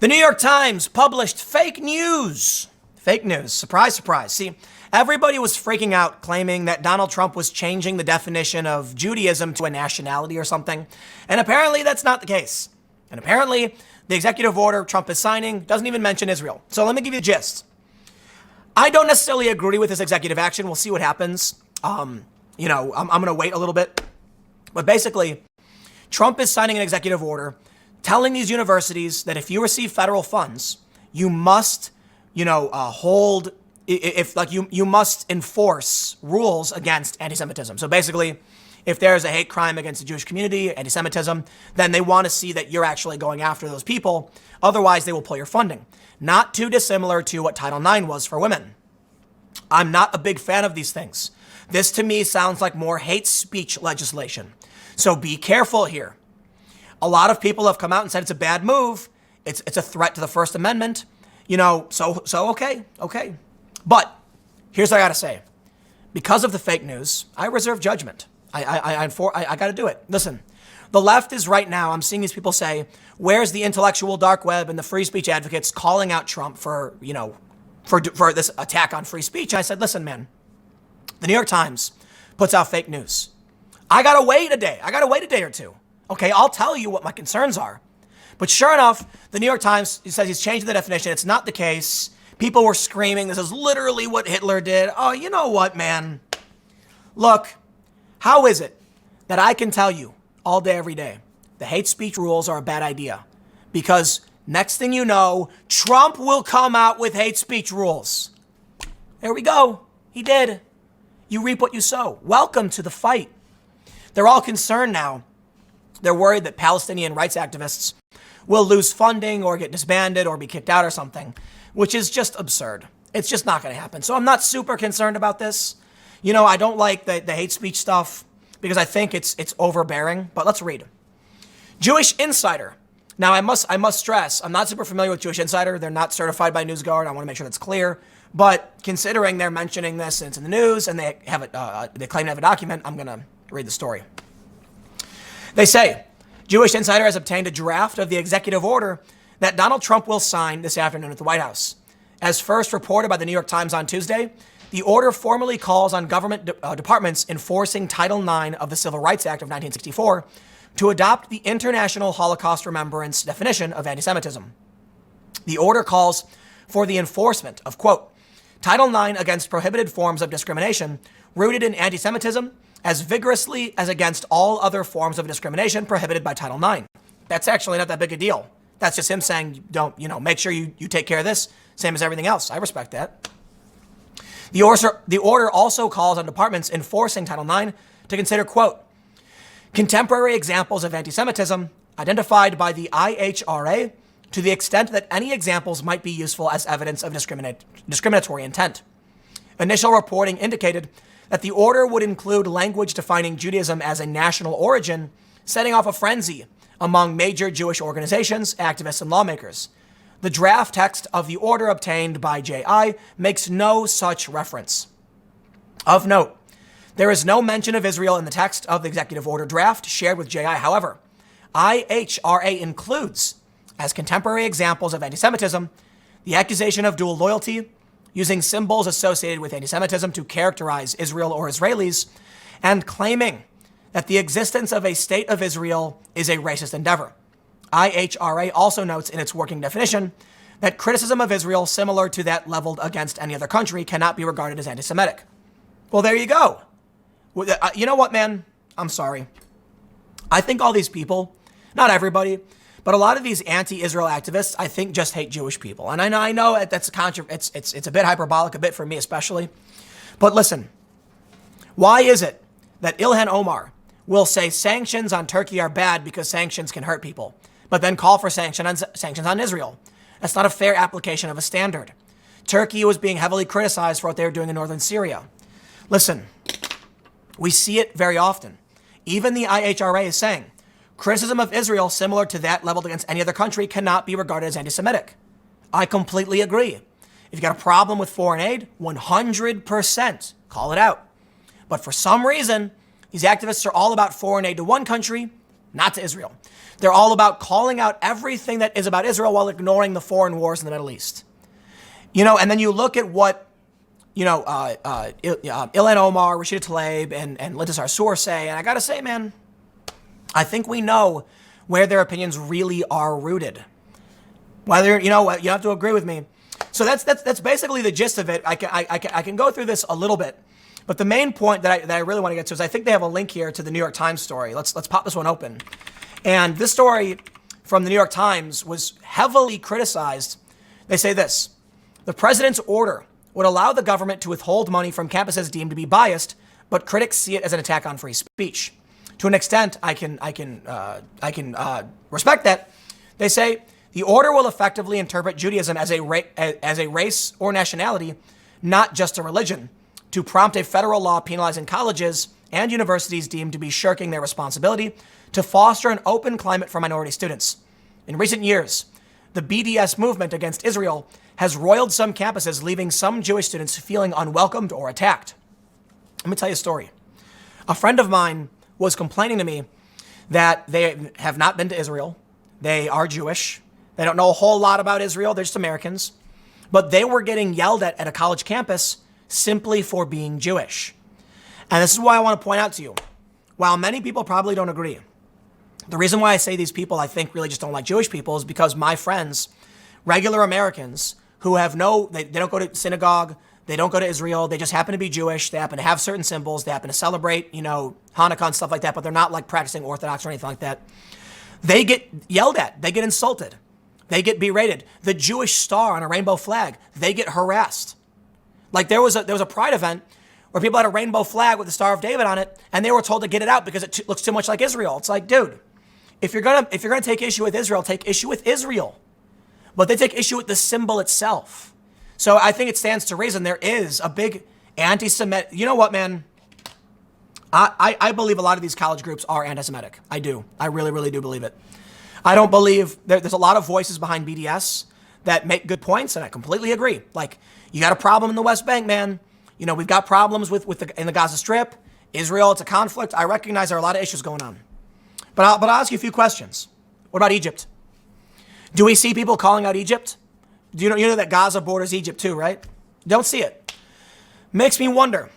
The New York Times published fake news. Fake news. Surprise, surprise. See, everybody was freaking out, claiming that Donald Trump was changing the definition of Judaism to a nationality or something. And apparently that's not the case. And apparently the executive order Trump is signing doesn't even mention Israel. So let me give you the gist. I don't necessarily agree with this executive action. We'll see what happens. I'm going to wait a little bit. But basically, Trump is signing an executive order telling these universities that if you receive federal funds, you must, you must enforce rules against anti-Semitism. So basically, if there's a hate crime against the Jewish community, anti-Semitism, then they want to see that you're actually going after those people. Otherwise, they will pull your funding. Not too dissimilar to what Title IX was for women. I'm not a big fan of these things. This to me sounds like more hate speech legislation. So be careful here. A lot of people have come out and said it's a bad move. It's a threat to the First Amendment. Okay. But here's what I got to say. Because of the fake news, I reserve judgment. I got to do it. Listen, the left is right now, I'm seeing these people say, where's the intellectual dark web and the free speech advocates calling out Trump for this attack on free speech? And I said, listen, man, the New York Times puts out fake news. I got to wait a day. I got to wait a day or two. Okay, I'll tell you what my concerns are. But sure enough, the New York Times says he's changed the definition. It's not the case. People were screaming, this is literally what Hitler did. Oh, you know what, man? Look, how is it that I can tell you all day, every day, the hate speech rules are a bad idea? Because next thing you know, Trump will come out with hate speech rules. There we go. He did. You reap what you sow. Welcome to the fight. They're all concerned now. They're worried that Palestinian rights activists will lose funding or get disbanded or be kicked out or something, which is just absurd. It's just not going to happen. So I'm not super concerned about this. I don't like the hate speech stuff because I think it's overbearing. But let's read. Jewish Insider. Now, I must stress, I'm not super familiar with Jewish Insider. They're not certified by NewsGuard. I want to make sure that's clear. But considering they're mentioning this and it's in the news and they have it, they claim to have a document, I'm going to read the story. They say, Jewish Insider has obtained a draft of the executive order that Donald Trump will sign this afternoon at the White House. As first reported by the New York Times on Tuesday, the order formally calls on government departments enforcing Title IX of the Civil Rights Act of 1964 to adopt the International Holocaust Remembrance definition of anti-Semitism. The order calls for the enforcement of, quote, Title IX against prohibited forms of discrimination rooted in anti-Semitism as vigorously as against all other forms of discrimination prohibited by Title IX. That's actually not that big a deal. That's just him saying, make sure you take care of this, same as everything else. I respect that. The order also calls on departments enforcing Title IX to consider, quote, contemporary examples of anti-Semitism identified by the IHRA to the extent that any examples might be useful as evidence of discriminatory intent. Initial reporting indicated that the order would include language defining Judaism as a national origin, setting off a frenzy among major Jewish organizations, activists, and lawmakers. The draft text of the order obtained by JI makes no such reference. Of note, there is no mention of Israel in the text of the executive order draft shared with JI. However, IHRA includes, as contemporary examples of anti-Semitism, the accusation of dual loyalty, using symbols associated with anti-Semitism to characterize Israel or Israelis, and claiming that the existence of a state of Israel is a racist endeavor. IHRA also notes in its working definition that criticism of Israel similar to that leveled against any other country cannot be regarded as anti-Semitic. Well, there you go. You know what, man? I'm sorry. I think all these people, not everybody, but a lot of these anti-Israel activists, I think, just hate Jewish people. And I know that's it's a bit hyperbolic, a bit for me especially. But listen, why is it that Ilhan Omar will say sanctions on Turkey are bad because sanctions can hurt people, but then call for sanctions on Israel? That's not a fair application of a standard. Turkey was being heavily criticized for what they were doing in northern Syria. Listen, we see it very often. Even the IHRA is saying, criticism of Israel similar to that leveled against any other country cannot be regarded as anti-Semitic. I completely agree. If you got a problem with foreign aid, 100% call it out. But for some reason, these activists are all about foreign aid to one country, not to Israel. They're all about calling out everything that is about Israel while ignoring the foreign wars in the Middle East. And then you look at what, Ilhan Omar, Rashida Tlaib, and Lintasar Soor say, and I gotta say, man, I think we know where their opinions really are rooted. Whether, you don't have to agree with me. So that's basically the gist of it. I can go through this a little bit, but the main point that I really want to get to is I think they have a link here to the New York Times story. Let's pop this one open. And this story from the New York Times was heavily criticized. They say this: the president's order would allow the government to withhold money from campuses deemed to be biased, but critics see it as an attack on free speech. To an extent, I can respect that. They say the order will effectively interpret Judaism as a race or nationality, not just a religion, to prompt a federal law penalizing colleges and universities deemed to be shirking their responsibility to foster an open climate for minority students. In recent years, the BDS movement against Israel has roiled some campuses, leaving some Jewish students feeling unwelcomed or attacked. Let me tell you a story. A friend of mine was complaining to me that they have not been to Israel. They are Jewish. They don't know a whole lot about Israel. They're just Americans. But they were getting yelled at a college campus simply for being Jewish. And this is why I want to point out to you, while many people probably don't agree, the reason why I say these people I think really just don't like Jewish people is because my friends, regular Americans who have they don't go to synagogue, they don't go to Israel, they just happen to be Jewish, they happen to have certain symbols, they happen to celebrate, Hanukkah and stuff like that, but they're not like practicing Orthodox or anything like that. They get yelled at, they get insulted, they get berated. The Jewish star on a rainbow flag, they get harassed. Like there was a Pride event where people had a rainbow flag with the Star of David on it, and they were told to get it out because it looks too much like Israel. It's like, dude, if you're gonna take issue with Israel, take issue with Israel. But they take issue with the symbol itself. So I think it stands to reason there is a big anti-Semitic. You know what, man? I believe a lot of these college groups are anti-Semitic. I do. I really, really do believe it. I don't believe there's a lot of voices behind BDS that make good points, and I completely agree. Like, you got a problem in the West Bank, man. We've got problems in the Gaza Strip. Israel, it's a conflict. I recognize there are a lot of issues going on. But I'll ask you a few questions. What about Egypt? Do we see people calling out Egypt? You know that Gaza borders Egypt too, right? Don't see it. Makes me wonder.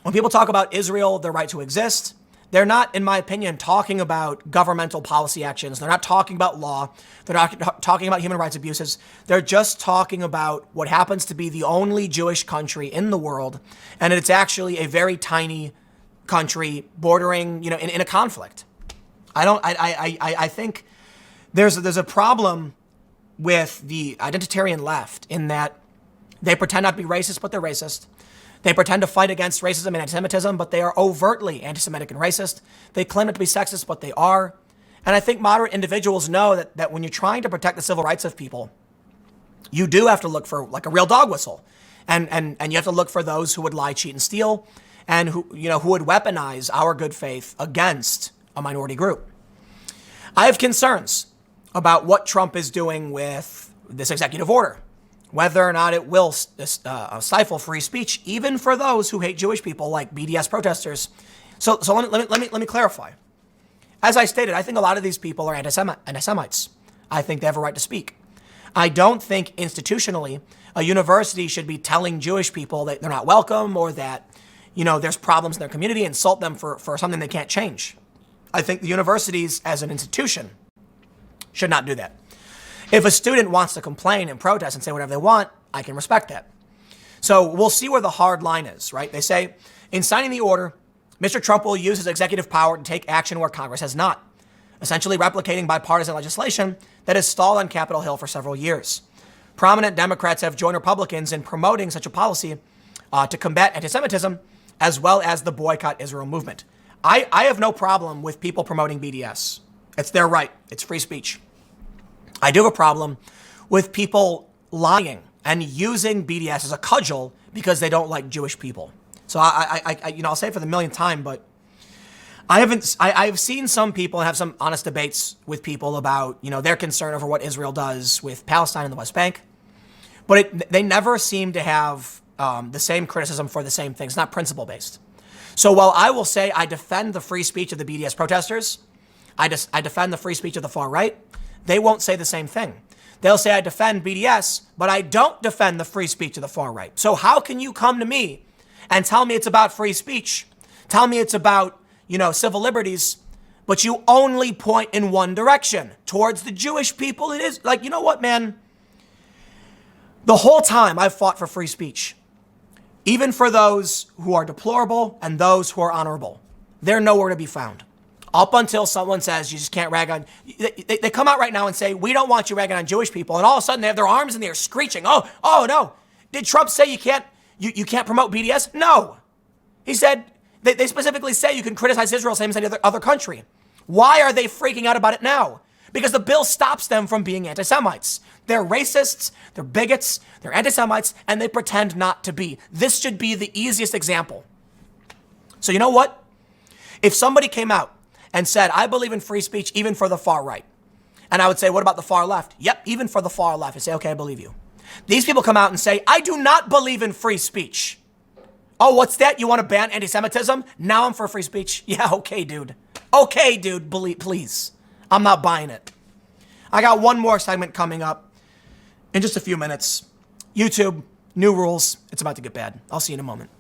When people talk about Israel, their right to exist, they're not, in my opinion, talking about governmental policy actions. They're not talking about law. They're not talking about human rights abuses. They're just talking about what happens to be the only Jewish country in the world. And it's actually a very tiny country bordering, in a conflict. I think there's a problem with the identitarian left in that they pretend not to be racist, but they're racist. They pretend to fight against racism and antisemitism, but they are overtly anti-Semitic and racist. They claim not to be sexist, but they are. And I think moderate individuals know that when you're trying to protect the civil rights of people, you do have to look for like a real dog whistle. And you have to look for those who would lie, cheat, and steal, and who would weaponize our good faith against a minority group. I have concerns about what Trump is doing with this executive order, whether or not it will stifle free speech, even for those who hate Jewish people, like BDS protesters. So let me clarify. As I stated, I think a lot of these people are anti-Semites. I think they have a right to speak. I don't think institutionally a university should be telling Jewish people that they're not welcome or that there's problems in their community, insult them for something they can't change. I think the universities as an institution should not do that. If a student wants to complain and protest and say whatever they want, I can respect that. So we'll see where the hard line is, right? They say, in signing the order, Mr. Trump will use his executive power to take action where Congress has not, essentially replicating bipartisan legislation that has stalled on Capitol Hill for several years. Prominent Democrats have joined Republicans in promoting such a policy to combat anti-Semitism, as well as the Boycott Israel movement. I have no problem with people promoting BDS. It's their right. It's free speech. I do have a problem with people lying and using BDS as a cudgel because they don't like Jewish people. So I'll say it for the millionth time, but I've seen some people and have some honest debates with people about, their concern over what Israel does with Palestine and the West Bank. But they never seem to have the same criticism for the same things, not principle-based. So while I will say I defend the free speech of the BDS protesters, I defend the free speech of the far right, they won't say the same thing. They'll say I defend BDS, but I don't defend the free speech of the far right. So how can you come to me and tell me it's about free speech? Tell me it's about, civil liberties, but you only point in one direction, towards the Jewish people. It is like, you know what, man? The whole time I've fought for free speech, even for those who are deplorable and those who are honorable, they're nowhere to be found. Up until someone says you just can't rag on, they come out right now and say, we don't want you ragging on Jewish people. And all of a sudden they have their arms in the air screeching. Oh no. Did Trump say you can't promote BDS? No. He said, they specifically say you can criticize Israel same as any other country. Why are they freaking out about it now? Because the bill stops them from being anti-Semites. They're racists, they're bigots, they're anti-Semites, and they pretend not to be. This should be the easiest example. So you know what? If somebody came out and said, I believe in free speech even for the far right, and I would say, what about the far left? Yep, even for the far left. I say, okay, I believe you. These people come out and say, I do not believe in free speech. Oh, what's that? You want to ban anti-Semitism? Now I'm for free speech. Yeah, okay, dude. Okay, dude, please. I'm not buying it. I got one more segment coming up in just a few minutes. YouTube, new rules. It's about to get bad. I'll see you in a moment.